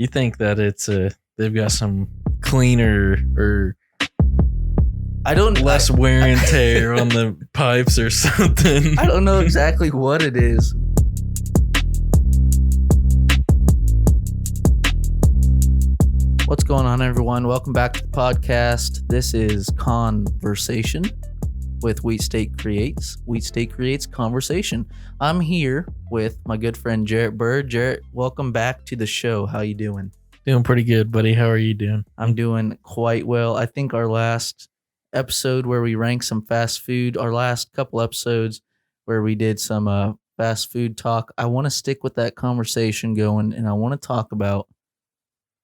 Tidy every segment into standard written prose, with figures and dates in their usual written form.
You think that it's they've got some cleaner or less wear and tear on the pipes or something? I don't know exactly what it is. What's going on, everyone? Welcome back to the podcast. This is Conversation with Wheat State Creates. Wheat State Creates Conversation. I'm here with my good friend Jarrett Bird. Jarrett, welcome back to the show. How you doing? Doing pretty good, buddy. How are you doing? I'm doing quite well. I think our last episode where we ranked some fast food, our last couple episodes where we did some fast food talk, I want to stick with that conversation going, and I want to talk about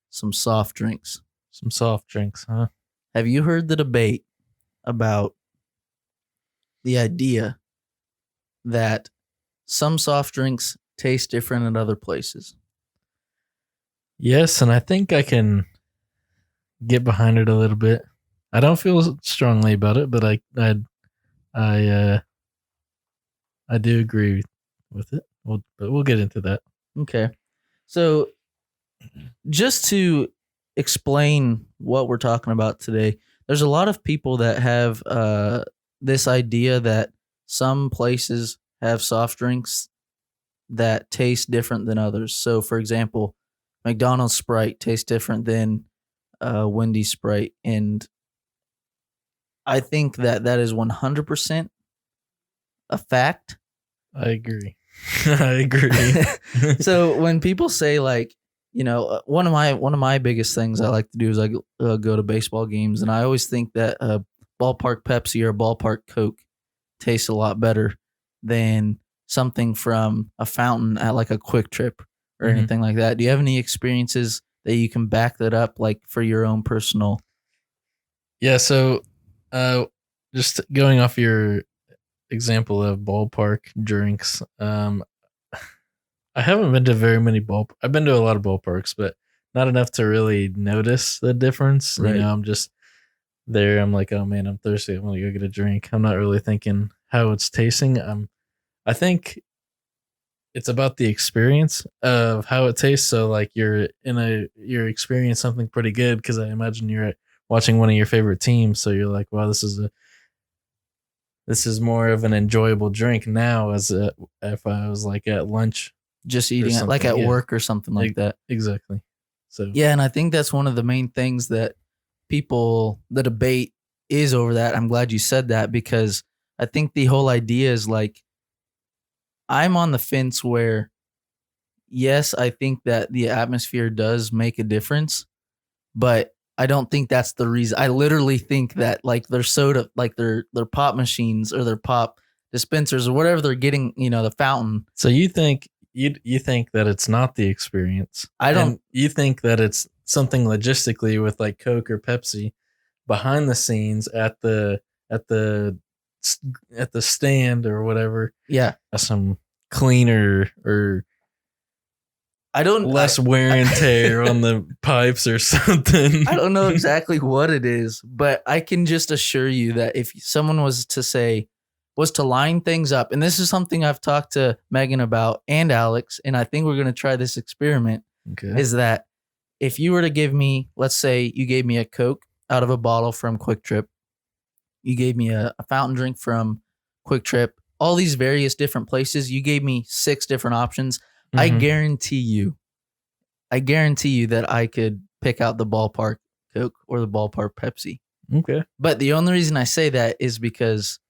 some soft drinks. Some soft drinks, huh? Have you heard the debate about the idea that some soft drinks taste different at other places? Yes, and I think I can get behind it a little bit. I don't feel strongly about it, but I do agree with it. But we'll get into that. Okay. So just to explain what we're talking about today, there's a lot of people that have this idea that some places have soft drinks that taste different than others. So, for example, McDonald's Sprite tastes different than Wendy's Sprite. And I think that is 100% a fact. I agree. I agree. So when people say, like, you know, one of my biggest things I like to do is I go to baseball games, and I always think that a Ballpark Pepsi or a Ballpark Coke tastes a lot better than something from a fountain at like a Quick Trip or anything like that. Do you have any experiences that you can back that up, like for your own personal? Yeah. So, just going off your example of ballpark drinks, I haven't been to very many I've been to a lot of ballparks, but not enough to really notice the difference. Right. You know, I'm just there. I'm like, oh man, I'm thirsty. I'm gonna go get a drink. I'm not really thinking how it's tasting. I think it's about the experience of how it tastes. So like you're experiencing something pretty good, because I imagine you're watching one of your favorite teams. So you're like, wow, this is more of an enjoyable drink now, as if I was like at lunch, just eating it like at work or something like that. Exactly. So yeah, and I think that's one of the main things that the debate is over that. I'm glad you said that, because I think the whole idea is like, I'm on the fence where, yes, I think that the atmosphere does make a difference, but I don't think that's the reason. I literally think that like their soda, like their pop machines or their pop dispensers or whatever they're getting, you know, the fountain. So you think that it's not the experience? I don't. And you think that it's something logistically with like Coke or Pepsi behind the scenes at the stand or whatever. Yeah, some cleaner or less wear and tear on the pipes or something. I don't know exactly what it is, but I can just assure you that if someone was to line things up, and this is something I've talked to Megan about and Alex, and I think we're going to try this experiment, is that if you were to give me, let's say you gave me a Coke out of a bottle from Quick Trip, you gave me a fountain drink from Quick Trip, all these various different places, you gave me 6 different options. I guarantee you that I could pick out the Ballpark Coke or the Ballpark Pepsi. Okay. But the only reason I say that is because,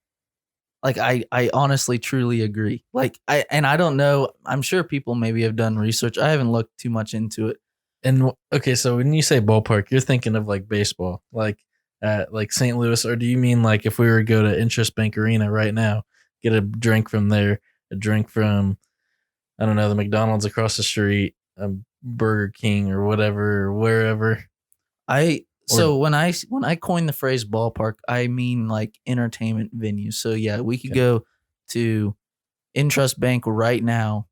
like, I honestly, truly agree. Like, I don't know. I'm sure people maybe have done research. I haven't looked too much into it. And okay, so when you say ballpark, you're thinking of like baseball, like at like St. Louis, or do you mean like if we were to go to Interest Bank Arena right now, get a drink from there, a drink from, I don't know, the McDonald's across the street, Burger King or whatever, or wherever? So when I coin the phrase ballpark, I mean like entertainment venue. So yeah, we could go to Intrust Bank right now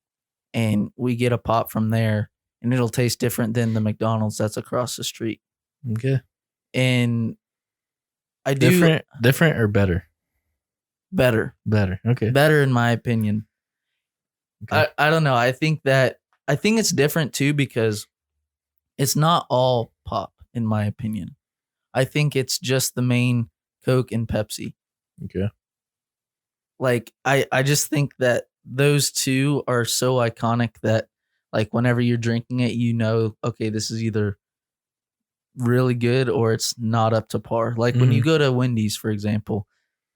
and we get a pop from there, and it'll taste different than the McDonald's that's across the street. Okay. And I do different or better? Better. Okay. Better in my opinion. Okay. I don't know. I think it's different too, because It's not all pop, in my opinion. I think it's just the main Coke and Pepsi. Okay. Like I just think that those two are so iconic that like whenever you're drinking it, you know, okay, this is either really good or it's not up to par. Like when you Mhm. go to Wendy's, for example,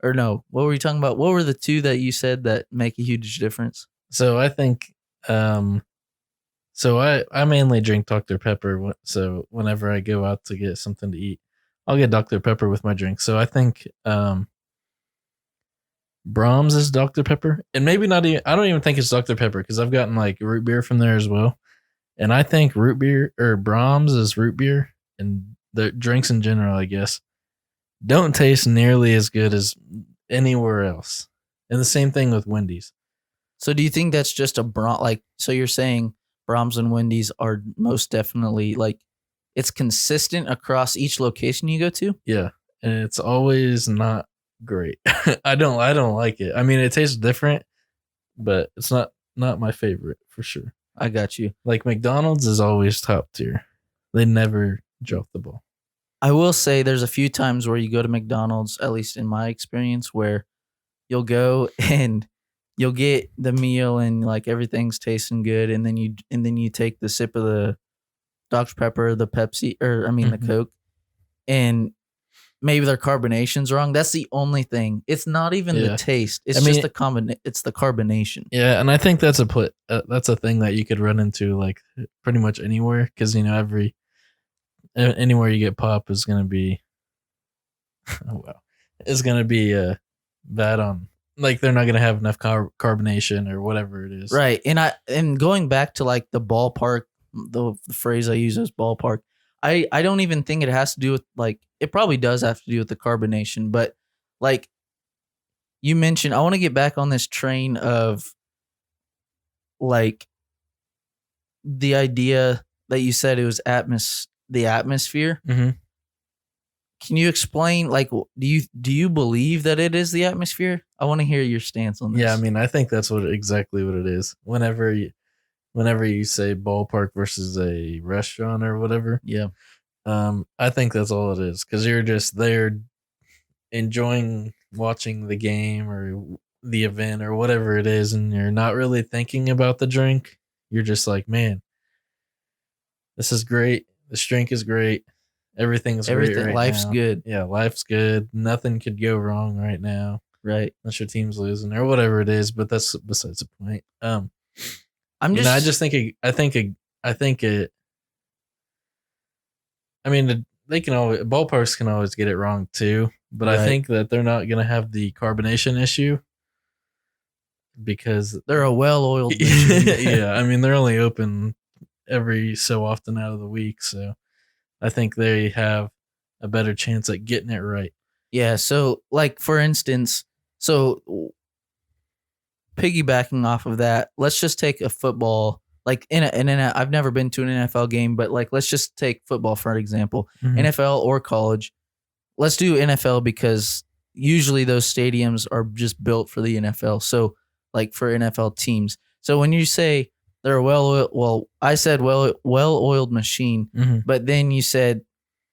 or no, what were you talking about? What were the two that you said that make a huge difference? So I think, um, so I mainly drink Dr Pepper. So whenever I go out to get something to eat, I'll get Dr Pepper with my drink. So I think Brahms is Dr Pepper, and maybe not even. I don't even think it's Dr Pepper because I've gotten like root beer from there as well. And I think root beer or Brahms is root beer, and the drinks in general, I guess, don't taste nearly as good as anywhere else. And the same thing with Wendy's. So do you think that's just a like so you're saying Brahms and Wendy's are most definitely like it's consistent across each location you go to? Yeah, and it's always not great. I don't like it. I mean, it tastes different, but it's not my favorite for sure. I got you. Like McDonald's is always top tier. They never drop the ball. I will say there's a few times where you go to McDonald's, at least in my experience, where you'll go and you'll get the meal and like everything's tasting good, and then you take the sip of the Dr Pepper, the Pepsi, or I mean the Mhm. Coke, and maybe their carbonation's wrong. That's the only thing. It's not even the Yeah, taste. I It's just mean, the it's the carbonation. yeah, and I think that's a thing that you could run into like pretty much anywhere because anywhere you get pop is gonna be oh wow is gonna be bad on, like they're not gonna have enough carbonation or whatever it is. Right. And going back to like the ballpark, the phrase I use is ballpark. I don't even think it has to do with like it probably does have to do with the carbonation, but like you mentioned, I want to get back on this train of like the idea that you said it was the atmosphere. Hmm. Can you explain like do you believe that it is the atmosphere? I want to hear your stance on Yeah, I this. mean, I think that's exactly what it is. Whenever you say ballpark versus a restaurant or whatever, Yeah. I think that's all it is because you're just there enjoying watching the game or the event or whatever it is, and you're not really thinking about the drink. You're just like, man, this is great. This drink is great. Everything's great Everything right life's now. good, Yeah, life's good. Nothing could go wrong right now right? unless your team's losing or whatever it is. But that's besides the point. I'm I just just think I think it. I mean, they can always ballparks can always get it wrong too. But I right. think that they're not gonna have the carbonation issue because They're a well-oiled machine. yeah, I mean they're only open every so often out of the week, so I think they have a better chance at getting it right. Yeah, so like for instance, so piggybacking off of that, let's just take a football like I've never been to an NFL game, but like let's just take football for an example, Mhm. NFL or college. Let's do NFL because usually those stadiums are just built for the NFL. So like for NFL teams. So when you say they're a well, I said well-oiled machine, Mhm. but then you said,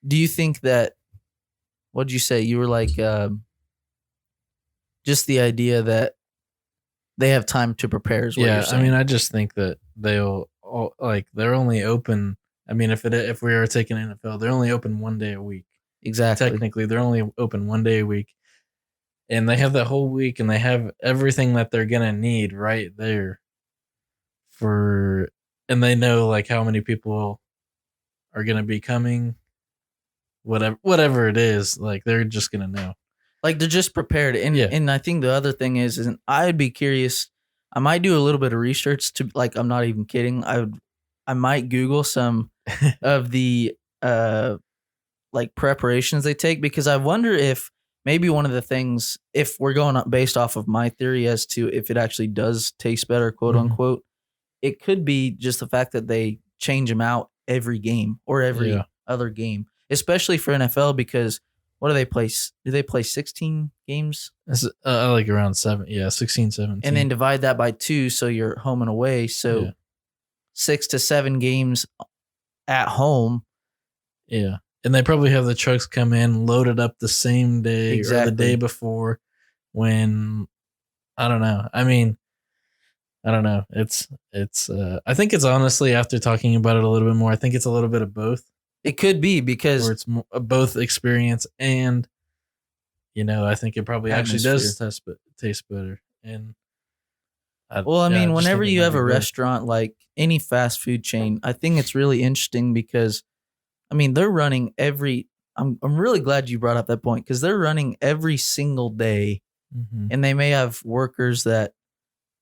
do you think that what did you say? You were like just the idea that they have time to prepare is what you're Yeah, I mean, saying. I just think that like they're only open. I mean, if we are taking NFL, they're only open one day a week. Exactly. Technically, they're only open one day a week, and they have that whole week, and they have everything that they're gonna need right there for, and they know like how many people are gonna be coming, whatever it is. Like they're just gonna know. Like they're just prepared. And Yeah. and I think the other thing is I'd be curious. I might do a little bit of research to like I'm not even kidding. I might Google some of the like preparations they take because I wonder if maybe one of the things if we're going based off of my theory as to if it actually does taste better, quote Mhm. unquote, it could be just the fact that they change them out every game or Yeah. every other game, especially for NFL because what do they play? Do they play 16 games It's like around 16, and then 17. divide that by two, so you're home and away. Yeah. So 6 to 7 games at home. Yeah. And they probably have the trucks come in loaded up the same day or the day Exactly. before when I don't know. I mean, I don't know. It's I think it's honestly after talking about it a little bit more, I think it's a little bit of both It could be where because it's both experience and I think it probably actually does atmosphere. taste better. And Well, I yeah, I mean, just whenever think it you might have be a both. restaurant like any fast food chain, I think it's really interesting because I mean, they're running every I'm really glad you brought up that point because they're running every single day Mhm. and they may have workers that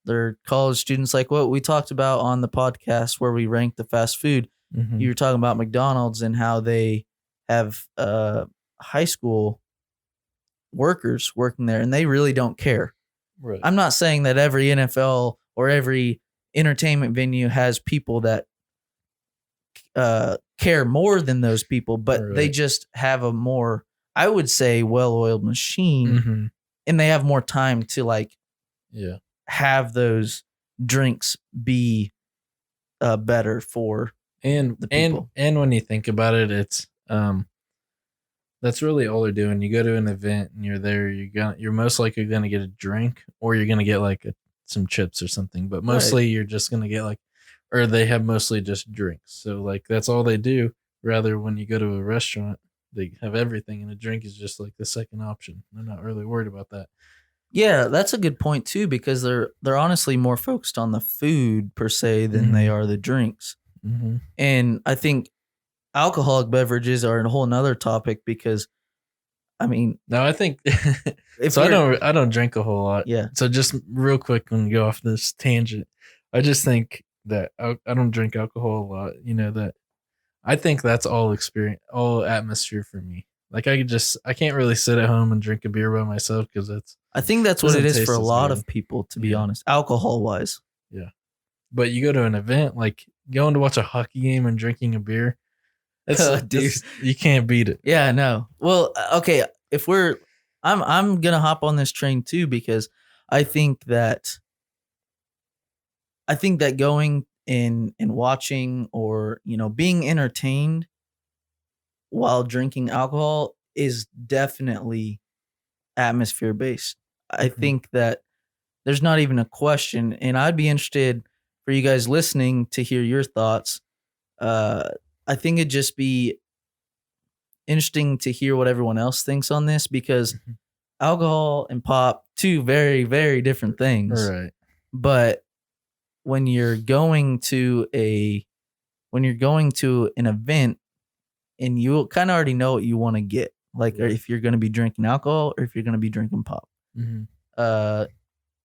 they're college students like what we talked about on the podcast where we ranked the fast food. You Mhm. were talking about McDonald's and how they have high school workers working there and they really don't care. Right. I'm not saying that every NFL or every entertainment venue has people that care more than those people, but they Right. just have a more, I would say, well-oiled machine, Mhm. and they have more time to like Yeah. have those drinks be better for And the and people. and when you think about it, it's that's really all they're doing. You go to an event and you're there, you're most likely gonna get a drink or you're gonna get like some chips or something. But Right. mostly you're just gonna get like or they have mostly just drinks. So like that's all they do. Rather when you go to a restaurant, they have everything and a drink is just like the second option. They're not really worried about that. Yeah, that's a good point too because they're honestly more focused on the food per se than they Mhm. are the drinks. Mhm. And I think alcoholic beverages are a whole nother topic because I mean, No, I think if so. you're I don't drink a whole lot. yeah, So just real quick, when we go off this tangent, I just think that I don't drink alcohol a lot. That I think that's all experience, all atmosphere for me. Like I can't really sit at home and drink a beer by myself because I think that's what it doesn't is for taste a as lot good. of people, to be Yeah, honest, alcohol wise. yeah. But you go to an event like going to watch a hockey game and drinking a beer. Dude. That's you can't beat it. Yeah, no. Well, okay, if we're I'm going to hop on this train too because I think that going in and watching or, being entertained while drinking alcohol is definitely atmosphere based. I Hmm. think that there's not even a question and I'd be interested for you guys listening to hear your thoughts. Uh I think it'd just be interesting to hear what everyone else thinks on this because Hmm. alcohol and pop, two very, very different things. Right. But when you're going to an event and you kind of already know what you want to get, like or Right. if you're going to be drinking alcohol or if you're going to be drinking pop. Hmm. Uh,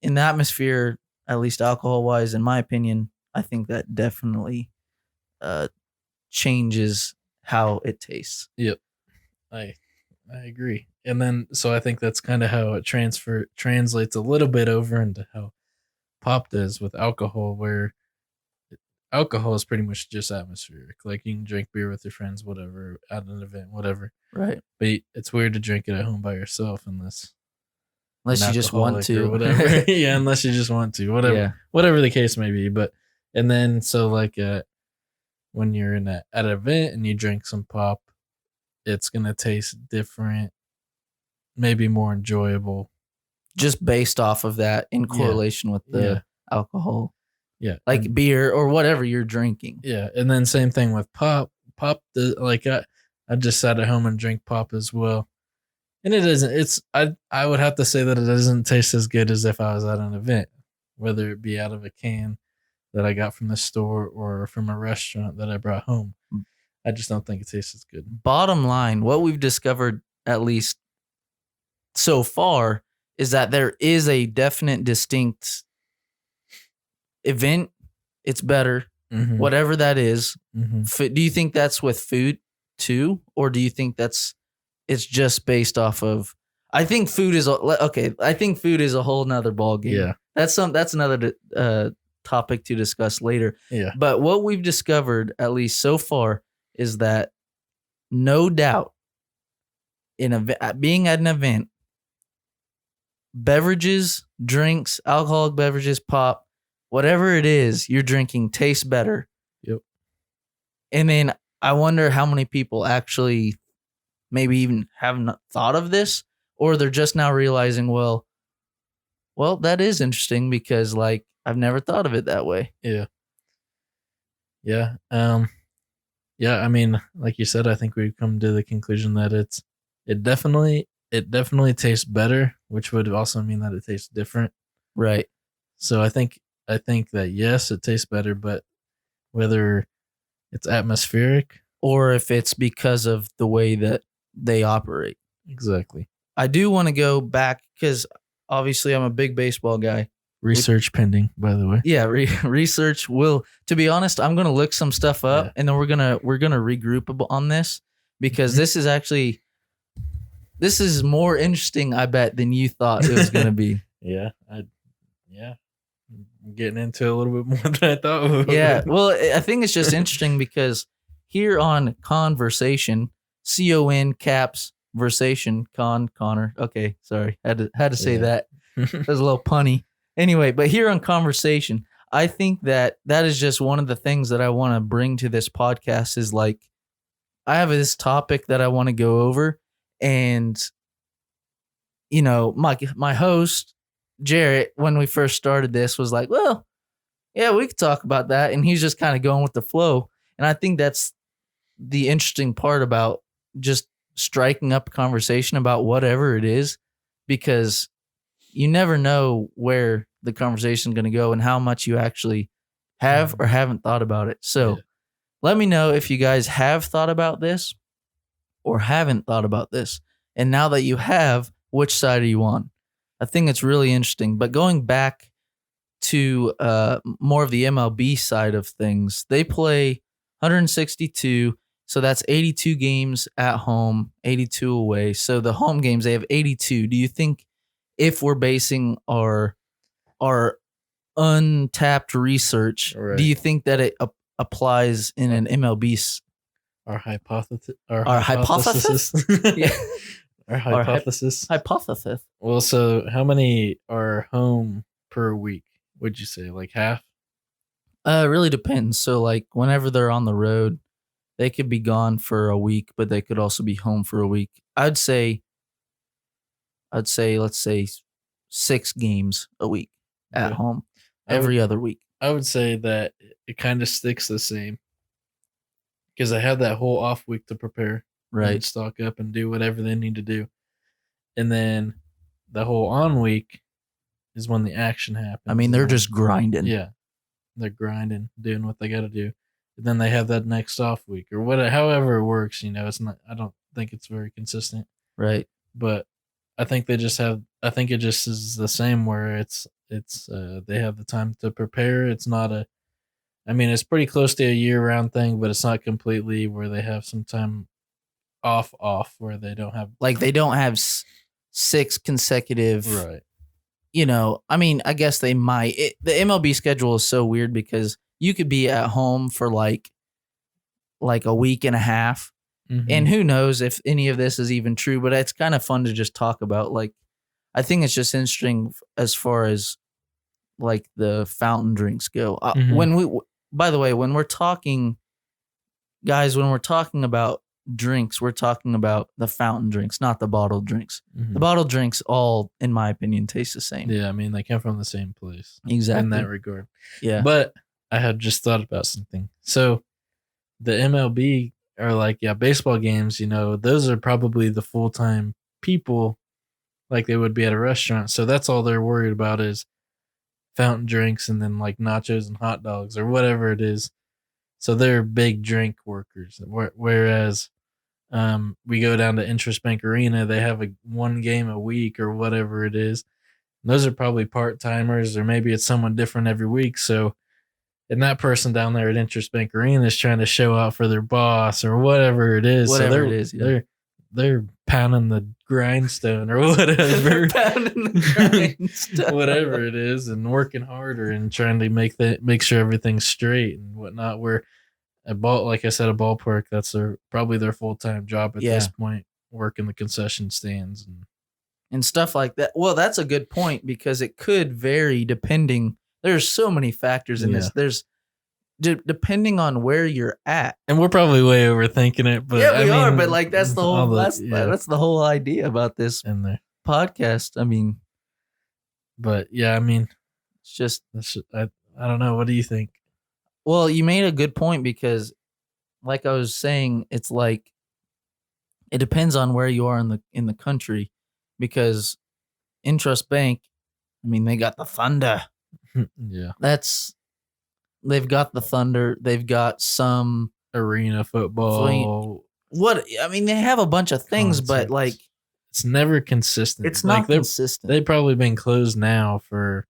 in the atmosphere, at least alcohol wise, in my opinion, I think that definitely uh, changes how it tastes. Yep. I I agree. And then so I think that's kind of how it translates a little bit over into how pop does with alcohol, where alcohol is pretty much just atmospheric. Like you can drink beer with your friends, whatever, at an event, whatever. Right. But it's weird to drink it at home by yourself unless you're an Unless you just want alcoholic or to. whatever. Yeah, unless you just want to, Yeah. whatever the case may be. But and then so like when you're at an event and you drink some pop, it's gonna taste different, maybe more enjoyable. Just based off of that in Yeah, correlation with yeah, the alcohol, yeah, like beer or whatever you're drinking. yeah. And then same thing with pop. Pop, like I just sat at home and drink pop as well, and it isn't. I would have to say that it doesn't taste as good as if I was at an event, whether it be out of a can that I got from the store or from a restaurant that I brought home. I just don't think it tastes as good. Bottom line, what we've discovered, at least so far, is that there is a definite, distinct event. It's better, Mm-hmm. whatever that is. Mm-hmm. Do you think that's with food too, or do you think it's just based off of? I think food is okay. I think food is a whole nother ball game. Yeah. That's another topic to discuss later. Yeah. But what we've discovered, at least so far, is that no doubt being at an event, beverages, drinks, alcoholic beverages, pop, whatever it is you're drinking tastes better. Yep. And then I wonder how many people actually maybe even haven't thought of this, or they're just now realizing, well, that is interesting because like I've never thought of it that way. Yeah. Yeah. Yeah, I mean, like you said, I think we've come to the conclusion that it definitely tastes better, which would also mean that it tastes different. Right. So I think that yes, it tastes better, but whether it's atmospheric, Or if it's because of the way that they operate. exactly. I do want to go back because obviously I'm a big baseball guy. Research pending, by the way. Yeah, research will. To be honest, I'm gonna look some stuff up, Yeah. and then we're gonna regroup on this because Mhm. this is more interesting, I bet, than you thought it was gonna be. Yeah, yeah, I'm getting into it a little bit more than I thought we Yeah, would. well, I think it's just interesting because here on Conversation, CON caps versation Connor. Okay, sorry, had to say Yeah. that. That was a little punny. Anyway, but here on Conversation, I think that is just one of the things that I want to bring to this podcast is like I have this topic that I want to go over, and my host Jarrett, when we first started this, was like, well, yeah, we could talk about that, and he's just kind of going with the flow, and I think that's the interesting part about just striking up a conversation about whatever it is, because you never know where the conversation is going to go and how much you actually have or haven't thought about it. So Yeah. let me know if you guys have thought about this or haven't thought about this. And now that you have, which side are you on? I think it's really interesting. But going back to more of the MLB side of things, they play 162. So that's 82 games at home, 82 away. So the home games, they have 82. Do you think if we're basing our untapped research, do Right. you think that it applies in an MLB? Our hypothesis. Our Our hypothesis. hypothesis? Yeah. Our Our hypothesis. hypothesis. Well, so how many are home per week? Would you say like half? It really depends. So like whenever they're on the road, they could be gone for a week, but they could also be home for a week. I'd say let's say 6 games a week at Okay. home I would every other week. I would say that it kind of sticks the same because I have that whole off week to prepare and Right. stock up and do whatever they need to do, and then the whole on week is when the action happens. I mean, and they're when- just grinding. yeah, they're grinding, doing what they got to do. And then they have that next off week or whatever, however it works. It's not. I don't think it's very consistent, Right. but I think they just have. I think it just is the same where they have the time to prepare. It's not a. I mean, it's pretty close to a year round thing, but it's not completely where they have some time off where they don't have. Like they don't have 6 consecutive. Right. I mean, I guess they might. The MLB schedule is so weird because you could be at home for like a week and a half, Mhm. and who knows if any of this is even true. But it's kind of fun to just talk about. Like, I think it's just interesting as far as like the fountain drinks go. Mhm. By the way, when we're talking, guys, when we're talking about drinks, we're talking about the fountain drinks, not the bottled drinks. Mhm. The bottled drinks all, in my opinion, taste the same. Yeah, I mean, they come from the same place in Exactly. that regard. Yeah. But I had just thought about something. So the MLB are like, yeah, baseball games, those are probably the full time people like they would be at a restaurant. So that's all they're worried about is fountain drinks and then like nachos and hot dogs or whatever it is. So they're big drink workers. Whereas we go down to Interest Bank Arena, they have one game a week or whatever it is. Those are probably part timers, or maybe it's someone different every week. So, and that person down there at Interest Bank Arena is trying to show out for their boss or whatever it is. Whatever so it is, yeah. they're pounding the grindstone or whatever, Pounding the grindstone. whatever it is, and working harder and trying to make sure everything's straight and whatnot. Where like I said, a ballpark, that's probably their full time job at this point, working the concession stands and stuff like that. Well, that's a good point because it could vary depending. There's so many factors in this. Yeah. There's depending on where you're at. And we're probably way overthinking it, but Yeah, I we are, mean, but like that's the all whole yeah, that's the whole idea about this in there. podcast. I mean, But yeah, I mean, it's just I don't know. What do you think? well, you made a good point because like I was saying, it's like it depends on where you are in the country because Intrust Bank, I mean, they got the Thunder. Yeah, They've got the Thunder. They've got some arena football. what I mean, they have a bunch of things, but concerts. like It's never consistent. it's like not consistent. they've probably been closed now for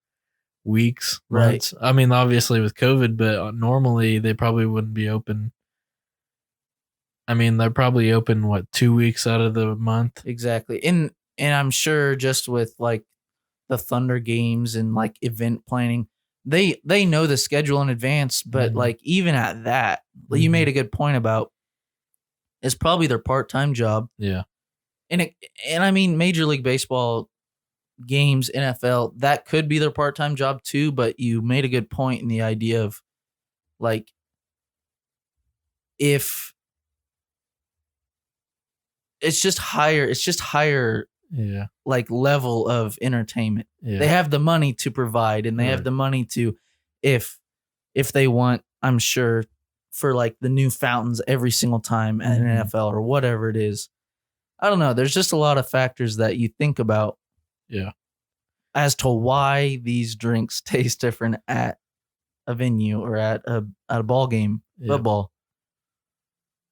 weeks, Right. months. I mean, obviously with COVID, but normally they probably wouldn't be open. I mean, they're probably open 2 weeks out of the month. Exactly. And I'm sure just with like the Thunder games and like event planning, they know the schedule in advance, but like even at that, you made a good point about it's probably their part-time job. Yeah. And I mean Major League Baseball games, NFL, that could be their part-time job too, but you made a good point in the idea of like if it's just higher Yeah. like level of entertainment. Yeah. They have the money to provide and they have the money to if they want, I'm sure, for like the new fountains every single time at an NFL or whatever it is. I don't know. There's just a lot of factors that you think about. Yeah. As to why these drinks taste different at a venue or at a ball game, football.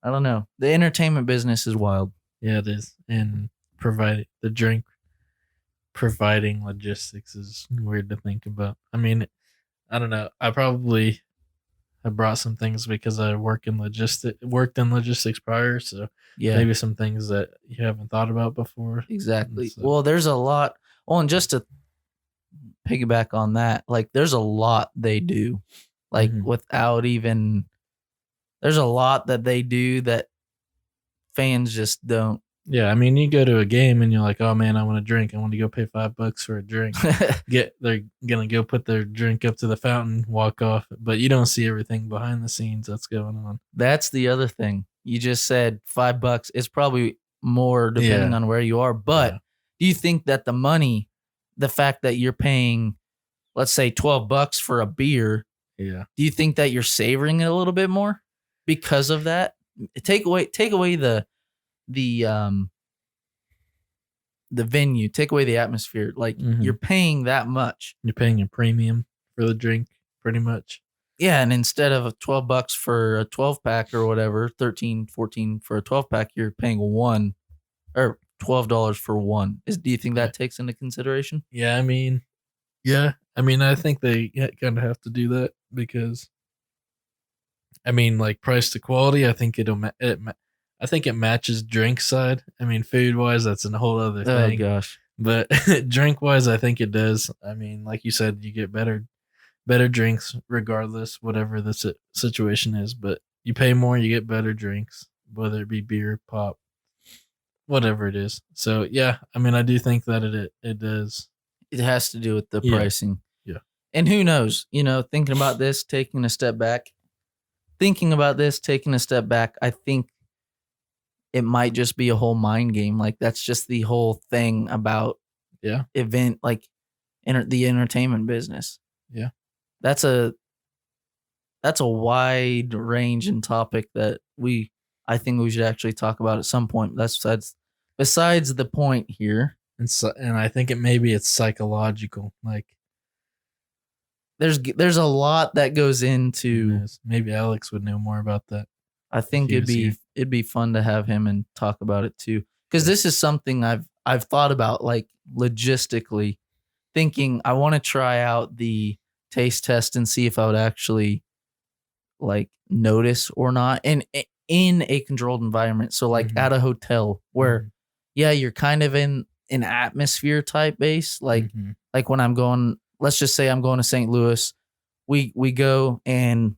I don't know. The entertainment business is wild. Yeah, it is. And providing logistics is weird to think about. I mean, I don't know. I probably have brought some things because I worked in logistics prior, so maybe some things that you haven't thought about before. Exactly. So. Well, there's a lot. Well, and just to piggyback on that, like there's a lot they do, like without even. There's a lot that they do that fans just don't. Yeah, I mean, you go to a game and you're like, "Oh man, I want a drink. I want to go pay $5 for a drink." They're gonna go put their drink up to the fountain, walk off, but you don't see everything behind the scenes that's going on. That's the other thing. You just said $5. It's probably more depending on where you are. But do you think that the money, the fact that you're paying, let's say $12 for a beer, do you think that you're savoring it a little bit more because of that? Take away the venue, take away the atmosphere. Like you're paying that much. You're paying a premium for the drink, pretty much. Yeah, and instead of $12 for a 12-pack or whatever, 13, 14 for a 12-pack, you're paying $12 for one. Do you think that takes into consideration? Yeah, I mean, I think they kind of have to do that because, I mean, like price to quality, I think I think it matches drink side. I mean, food wise, that's a whole other thing. Oh gosh, but drink wise, I think it does. I mean, like you said, you get better drinks regardless, whatever the situation is. But you pay more, you get better drinks, whether it be beer, pop, whatever it is. So yeah, I mean, I do think that it does. It has to do with the pricing. Yeah, and who knows? Thinking about this, taking a step back. I think it might just be a whole mind game. Like that's just the whole thing about event, like the entertainment business. Yeah. That's a wide range and topic that I think we should actually talk about at some point. That's besides the point here. And I think it's psychological. Like there's a lot that goes into. Maybe Alex would know more about that. I think it'd be fun to have him and talk about it too, because this is something I've thought about, like logistically, thinking I want to try out the taste test and see if I would actually like notice or not in a controlled environment. So like at a hotel where you're kind of in an atmosphere type base, like when I'm going, let's just say I'm going to St. Louis, we go and.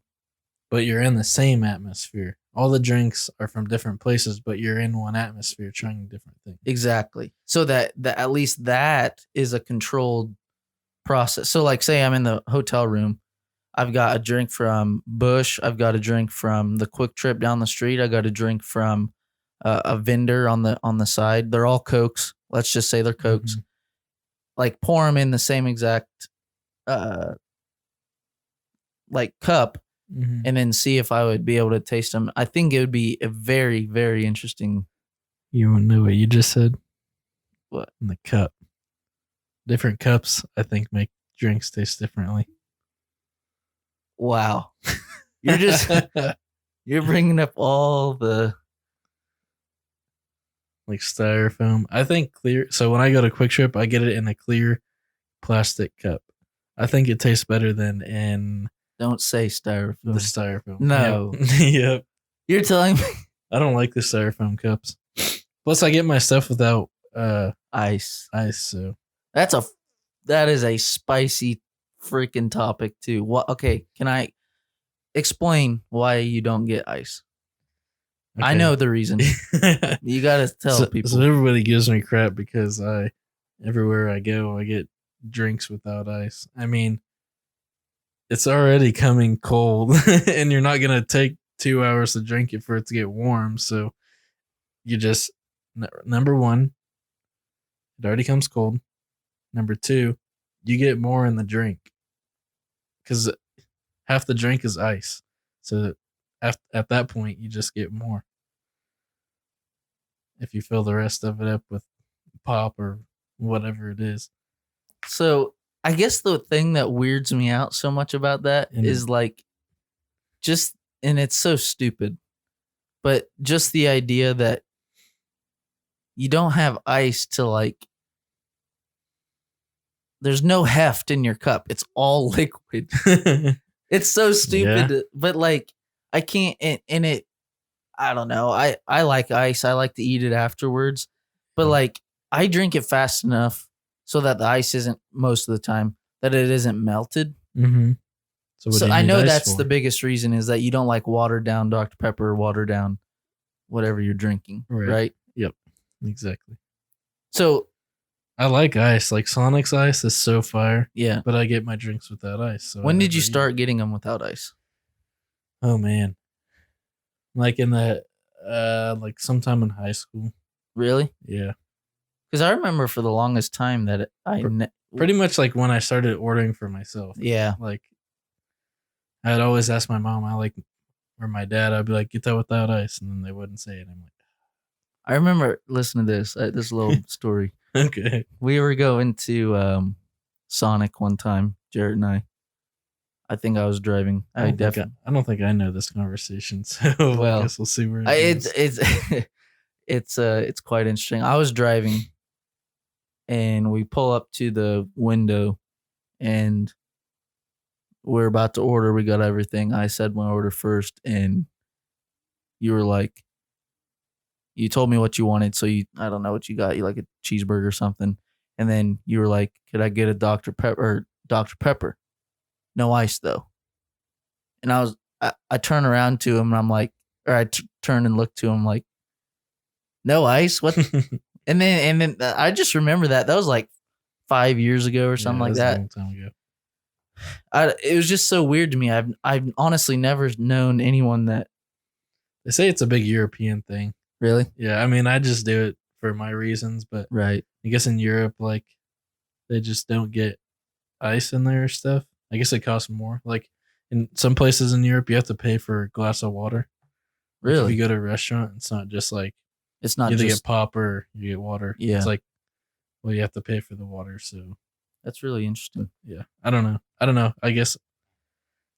But you're in the same atmosphere. All the drinks are from different places, but you're in one atmosphere trying different things. Exactly. So that at least that is a controlled process. So like say I'm in the hotel room, I've got a drink from Bush. I've got a drink from the Quick Trip down the street. I got a drink from a vendor on the side. They're all Cokes. Let's just say they're Cokes. Mhm. Like pour them in the same exact uh like cup, Mhm. and then see if I would be able to taste them. I think it would be a very, very interesting. You want to know what you just said? What? In the cup. Different cups, I think, make drinks taste differently. Wow. You're just you're bringing up all the like styrofoam. I think clear. So when I go to Quick Trip, I get it in a clear plastic cup. I think it tastes better than in don't say the styrofoam. styrofoam. No. Yep. Yep. You're telling me I don't like the styrofoam cups. Plus, I get my stuff without ice. ice. So That is a spicy freaking topic too. What? Okay, can I explain why you don't get ice? I know the reason. You got to tell people. So everybody gives me crap because everywhere I go, I get drinks without ice. I mean, it's already coming cold, and you're not gonna take 2 hours to drink it for it to get warm. So you just number one, it already comes cold. Number two, you get more in the drink because half the drink is ice. So at that point, you just get more. If you fill the rest of it up with pop or whatever it is. So I guess the thing that weirds me out so much about that is like just, and it's so stupid, but just the idea that you don't have ice to like, there's no heft in your cup. It's all liquid. It's so stupid, Yeah. but like I can't, and it, I don't know. I like ice. I like to eat it afterwards, but like I drink it fast enough so that the ice isn't most of the time that it isn't melted. Mm-hmm. So I know that's the biggest reason is that you don't like watered down Dr. Pepper or watered down whatever you're drinking, right? Yep, exactly. So I like ice. Like Sonic's ice is so fire. Yeah. But I get my drinks without ice. So when did you start getting them without ice? Oh man, like in the like sometime in high school. Really? Yeah. Because I remember for the longest time that pretty much like when I started ordering for myself. Yeah. Like I'd always ask my mom, or my dad, I'd be like, get that without ice, and then they wouldn't say it. I'm like, I remember listening to this little story. Okay. We were going to Sonic one time, Jarrett and I. I think I was driving. I don't think I know this conversation, so well, I guess we'll see where it goes. It's quite interesting. I was driving, and we pull up to the window, and we're about to order. We got everything. I said my order first, and you were like, you told me what you wanted, so I don't know what you got. You like a cheeseburger or something, and then you were like, "Could I get a Dr. Pepper? Dr. Pepper, no ice though." And I turn around to him, and I'm like, or I turn and look to him like, "No ice? What?" and then I just remember that was like 5 years ago or something like that. A long time ago. It was just so weird to me. I've honestly never known anyone that. They say it's a big European thing. Really? Yeah, I mean, I just do it for my reasons, but right. I guess in Europe, like, they just don't get ice in their stuff. I guess it costs more. Like, in some places in Europe, you have to pay for a glass of water. Really? Like if you go to a restaurant, it's not just like, it's not you either just get pop or you get water. Yeah. It's like, well, you have to pay for the water. So that's really interesting. Yeah. I don't know. I guess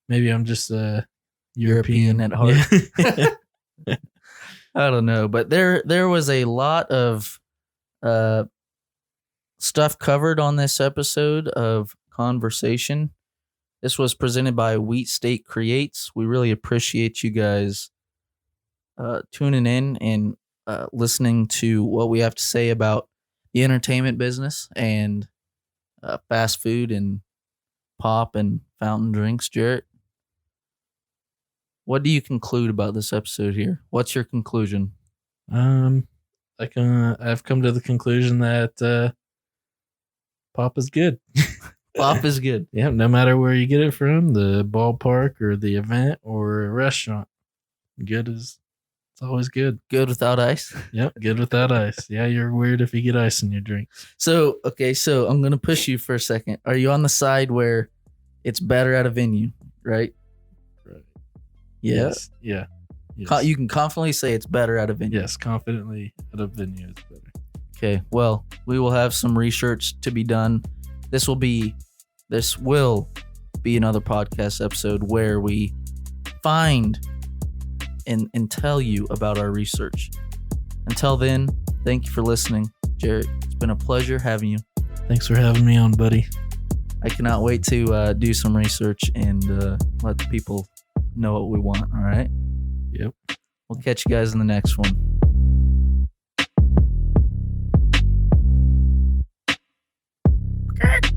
maybe I'm just European at heart. Yeah. I don't know, but there was a lot of stuff covered on this episode of Conversation. This was presented by Wheat State Creates. We really appreciate you guys tuning in and listening to what we have to say about the entertainment business and fast food and pop and fountain drinks. Jarrett, what do you conclude about this episode here? What's your conclusion? I've come to the conclusion that pop is good. Pop is good. Yeah, no matter where you get it from, the ballpark or the event or a restaurant, good is it's always good. Good without ice. Yep, good without ice. Yeah, you're weird if you get ice in your drink. So, okay, so I'm going to push you for a second. Are you on the side where it's better at a venue, right? Right. Yeah. Yes. Yeah. Yes. You can confidently say it's better at a venue. Yes, confidently at a venue is better. Okay, well, we will have some research to be done. This will be another podcast episode where we find and tell you about our research. Until then, thank you for listening. Jarrett, it's been a pleasure having you. Thanks for having me on, buddy. I cannot wait to do some research and let the people know what we want, all right? Yep. We'll catch you guys in the next one. Okay.